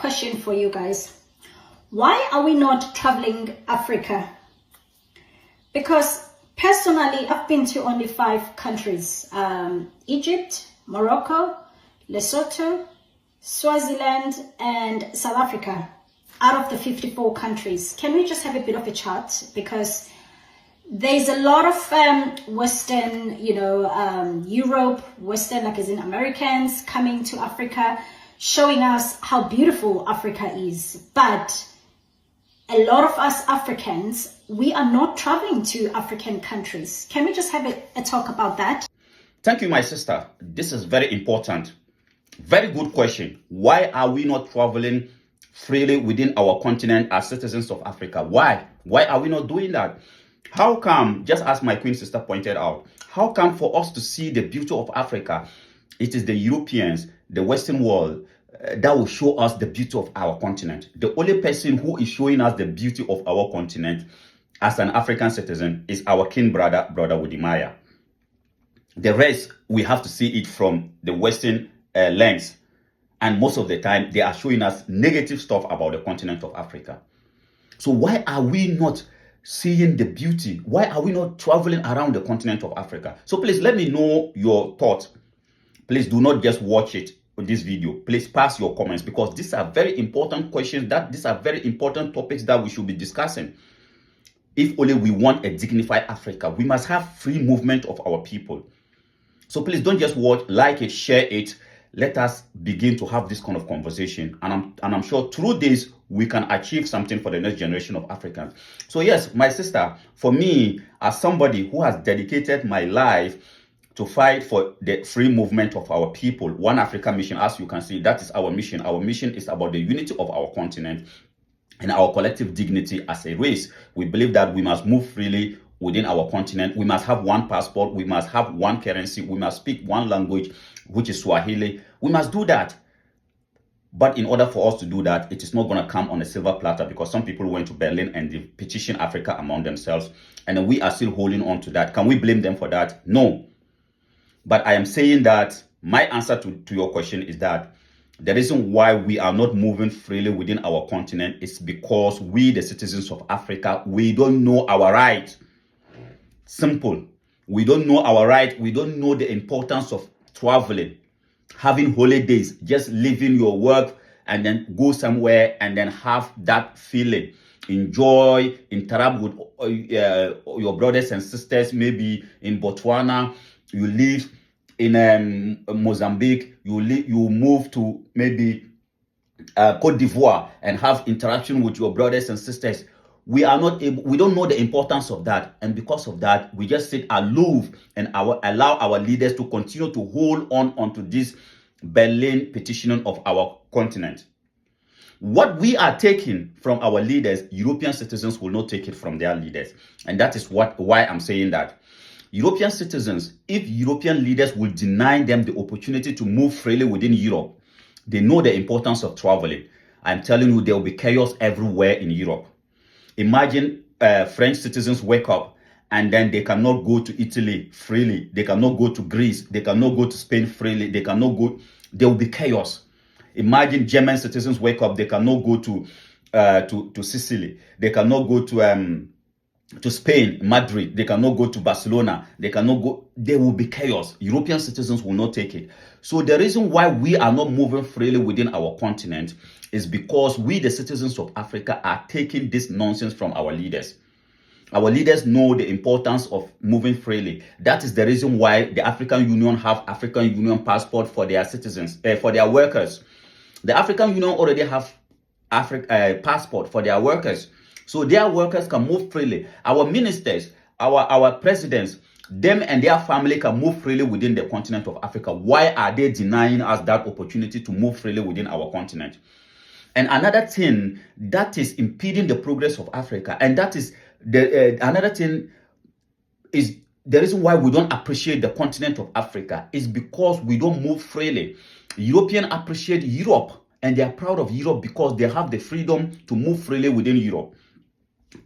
question for you guys. Why are we not traveling Africa? Because personally, I've been to only 5 countries. Egypt, Morocco, Lesotho, Swaziland, and South Africa out of the 54 countries. Can we just have a bit of a chat? Because there's a lot of Western, Europe, Western, like as in Americans, coming to Africa, showing us how beautiful Africa is. But a lot of us Africans, we are not traveling to African countries. Can we just have a talk about that? Thank you, my sister. This is very important. Very good question. Why are we not traveling freely within our continent as citizens of Africa? Why? Why are we not doing that? How come, just as my queen sister pointed out, how come for us to see the beauty of Africa, it is the Europeans, the Western world, that will show us the beauty of our continent? The only person who is showing us the beauty of our continent as an African citizen is our kin brother Wode Maya. The rest, we have to see it from the Western lens. And most of the time, they are showing us negative stuff about the continent of Africa. So why are we not seeing the beauty? Why are we not traveling around the continent of Africa? So please let me know your thoughts. Please do not just watch it on this video. Please pass your comments, because these are very important questions, these are very important topics that we should be discussing. If only we want a dignified Africa, we must have free movement of our people. So please don't just watch, like it, share it. Let us begin to have this kind of conversation. And I'm sure through this, we can achieve something for the next generation of Africans. So yes, my sister, for me, as somebody who has dedicated my life to fight for the free movement of our people, One Africa Mission, as you can see, that is our mission. Our mission is about the unity of our continent and our collective dignity as a race. We believe that we must move freely within our continent. We must have one passport. We must have one currency. We must speak one language, which is Swahili. We must do that. But in order for us to do that, it is not going to come on a silver platter, because some people went to Berlin and they petitioned Africa among themselves. And we are still holding on to that. Can we blame them for that? No. But I am saying that my answer to your question is that the reason why we are not moving freely within our continent is because we, the citizens of Africa, we don't know our right. Simple. We don't know our right. We don't know the importance of traveling, having holidays, just leaving your work and then go somewhere and then have that feeling. Enjoy, interact with your brothers and sisters, maybe in Botswana. You live in Mozambique, you move to maybe Cote d'Ivoire and have interaction with your brothers and sisters. We don't know the importance of that, and because of that, we just sit aloof and allow our leaders to continue to hold onto this Berlin petitioning of our continent. What we are taking from our leaders, European citizens will not take it from their leaders, and that is why I'm saying that. European citizens, if European leaders will deny them the opportunity to move freely within Europe, they know the importance of traveling. I'm telling you, there will be chaos everywhere in Europe. Imagine French citizens wake up and then they cannot go to Italy freely. They cannot go to Greece. They cannot go to Spain freely. They cannot go. There will be chaos. Imagine German citizens wake up. They cannot go to Sicily. They cannot go to Spain, Madrid. They cannot go to Barcelona. They cannot go. There will be chaos. European citizens will not take it. So the reason why we are not moving freely within our continent is because we, the citizens of Africa, are taking this nonsense from our leaders. Our leaders know the importance of moving freely. That is the reason why the African Union have African Union passport for their citizens, for their workers. The African Union already have passport for their workers. So their workers can move freely. Our ministers, our presidents, them and their family can move freely within the continent of Africa. Why are they denying us that opportunity to move freely within our continent? And another thing that is impeding the progress of Africa, and that is another thing is the reason why we don't appreciate the continent of Africa is because we don't move freely. Europeans appreciate Europe and they are proud of Europe because they have the freedom to move freely within Europe.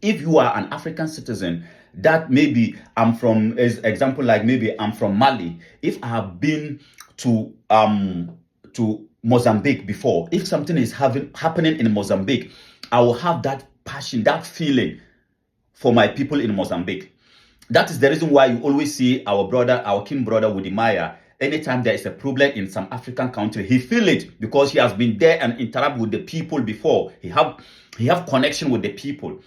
If you are an African citizen, that maybe I'm from, as example, like maybe I'm from Mali. If I have been to Mozambique before. If something is happening in Mozambique, I will have that passion, that feeling for my people in Mozambique. That is the reason why you always see our king brother Woody Maya. Anytime there is a problem in some African country, he feel it because he has been there and interact with the people before. He have connection with the people.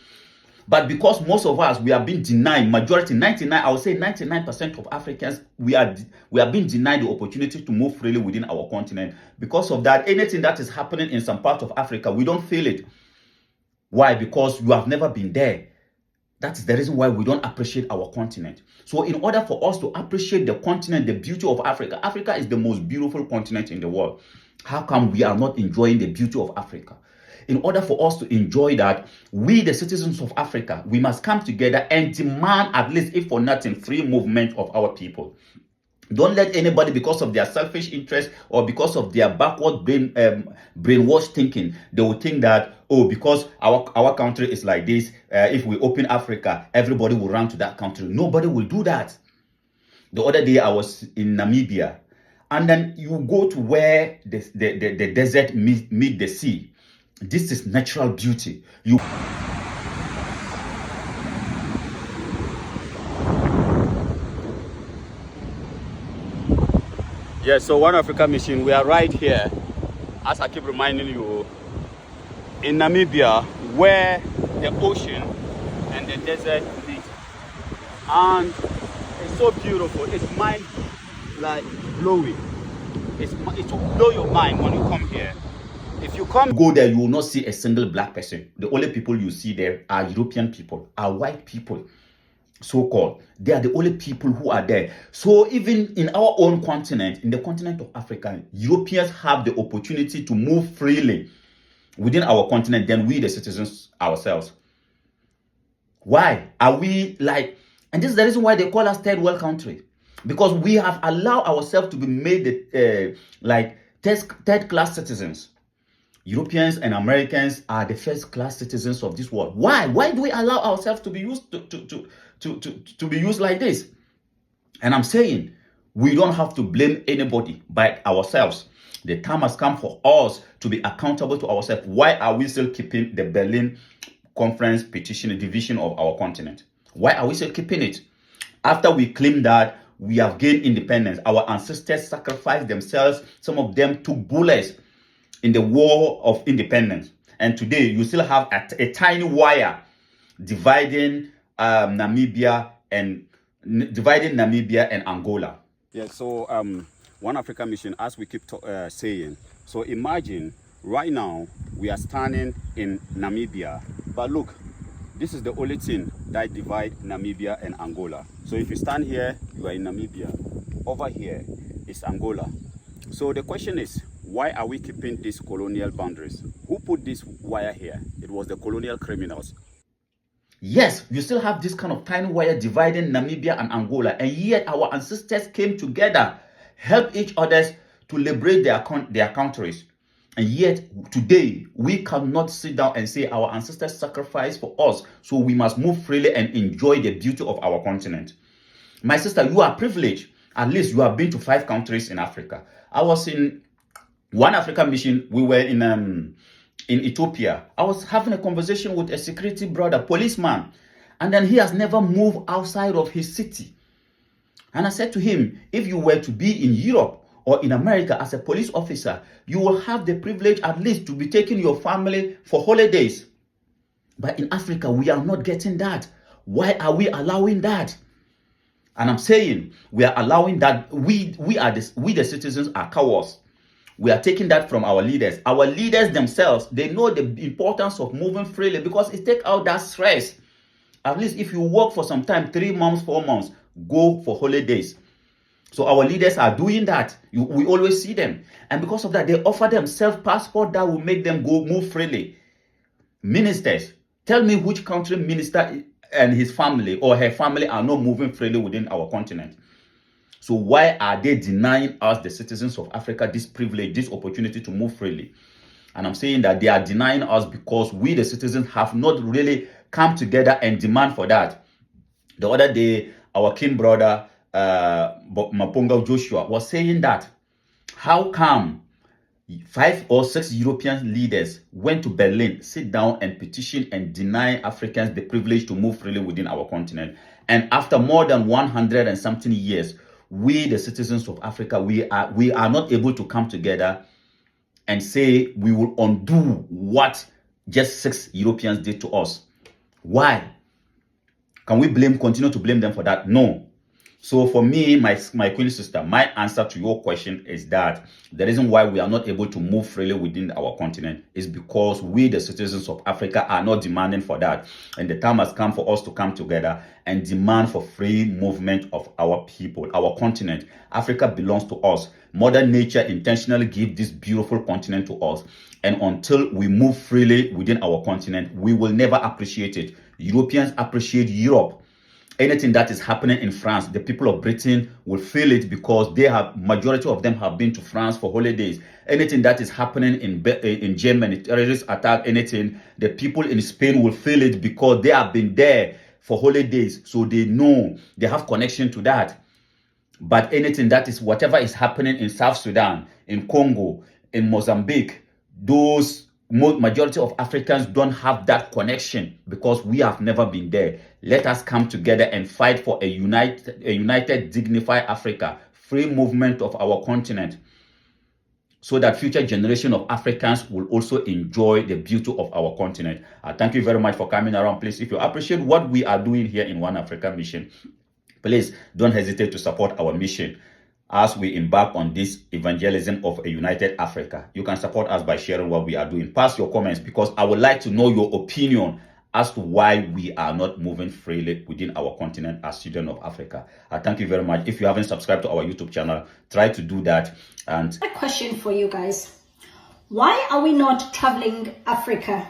But because most of us, we are being denied, majority, 99, I would say 99% of Africans, we are being denied the opportunity to move freely within our continent. Because of that, anything that is happening in some part of Africa, we don't feel it. Why? Because you have never been there. That is the reason why we don't appreciate our continent. So in order for us to appreciate the continent, the beauty of Africa, Africa is the most beautiful continent in the world. How come we are not enjoying the beauty of Africa? In order for us to enjoy that, we, the citizens of Africa, we must come together and demand, at least if for nothing, free movement of our people. Don't let anybody, because of their selfish interest or because of their backward brainwashed thinking, they will think that, oh, because our country is like this, if we open Africa, everybody will run to that country. Nobody will do that. The other day I was in Namibia, and then you go to where the desert meet the sea. This is natural beauty. Yeah, so One Africa Mission, we are right here, as I keep reminding you, in Namibia, where the ocean and the desert meet. And it's so beautiful. It's mind like blowing. It will blow your mind when you come here. If you go there, you will not see a single black person. The only people you see there are European people, are white people, so-called. They are the only people who are there. So even in our own continent, in the continent of Africa, Europeans have the opportunity to move freely within our continent than we, the citizens ourselves. Why are we like, and this is the reason why they call us third world country, because we have allowed ourselves to be made like third class citizens. Europeans and Americans are the first class citizens of this world. Why? Why do we allow ourselves to be used to be used like this? And I'm saying we don't have to blame anybody but ourselves. The time has come for us to be accountable to ourselves. Why are we still keeping the Berlin Conference petition division of our continent? Why are we still keeping it? After we claim that we have gained independence, our ancestors sacrificed themselves. Some of them took bullets in the war of independence. And today you still have a tiny wire dividing Namibia and Angola. Yeah, so One Africa Mission, as we keep saying, so imagine right now we are standing in Namibia, but look, this is the only thing that divides Namibia and Angola. So if you stand here, you are in Namibia. Over here is Angola. So the question is, why are we keeping these colonial boundaries? Who put this wire here? It was the colonial criminals. Yes, you still have this kind of tiny wire dividing Namibia and Angola, and yet our ancestors came together, helped each other to liberate their countries. And yet today we cannot sit down and say our ancestors sacrificed for us, so we must move freely and enjoy the beauty of our continent. My sister, you are privileged. At least you have been to 5 countries in Africa. I was in One Africa Mission. We were in Ethiopia. I was having a conversation with a security brother, policeman, and then he has never moved outside of his city. And I said to him, if you were to be in Europe or in America as a police officer, you will have the privilege at least to be taking your family for holidays. But in Africa, we are not getting that. Why are we allowing that? And I'm saying we are allowing that. We the citizens are cowards. We are taking that from our leaders. Our leaders themselves, they know the importance of moving freely because it takes out that stress. At least if you work for some time, 3 months, 4 months, go for holidays. So our leaders are doing that. We always see them. And because of that, they offer themselves passport that will make them go move freely. Ministers, tell me which country minister and his family or her family are not moving freely within our continent. So why are they denying us, the citizens of Africa, this privilege, this opportunity to move freely? And I'm saying that they are denying us because we, the citizens, have not really come together and demand for that. The other day, our king brother, Mapunga Joshua, was saying that, how come 5 or 6 European leaders went to Berlin, sit down and petition and deny Africans the privilege to move freely within our continent. And after more than 100 and something years, we, the citizens of Africa, we are not able to come together and say we will undo what just 6 Europeans did to us. Why? Can we continue to blame them for that? No. So for me, my queen sister, my answer to your question is that the reason why we are not able to move freely within our continent is because we, the citizens of Africa, are not demanding for that. And the time has come for us to come together and demand for free movement of our people, our continent. Africa belongs to us. Mother Nature intentionally gave this beautiful continent to us. And until we move freely within our continent, we will never appreciate it. Europeans appreciate Europe. Anything that is happening in France, the people of Britain will feel it because majority of them have been to France for holidays. Anything that is happening in Germany, terrorist attack, anything, the people in Spain will feel it because they have been there for holidays. So they know, they have connection to that. But anything that is, whatever is happening in South Sudan, in Congo, in Mozambique, those majority of Africans don't have that connection because we have never been there. Let us come together and fight for a united, dignified Africa, free movement of our continent, so that future generation of Africans will also enjoy the beauty of our continent. Thank you very much for coming around. Please, if you appreciate what we are doing here in One Africa Mission, please don't hesitate to support our mission as we embark on this evangelism of a united Africa. You can support us by sharing what we are doing. Pass your comments because I would like to know your opinion as to why we are not moving freely within our continent as children of Africa. Thank you very much. If you haven't subscribed to our YouTube channel, try to do that. And a question for you guys. Why are we not traveling Africa?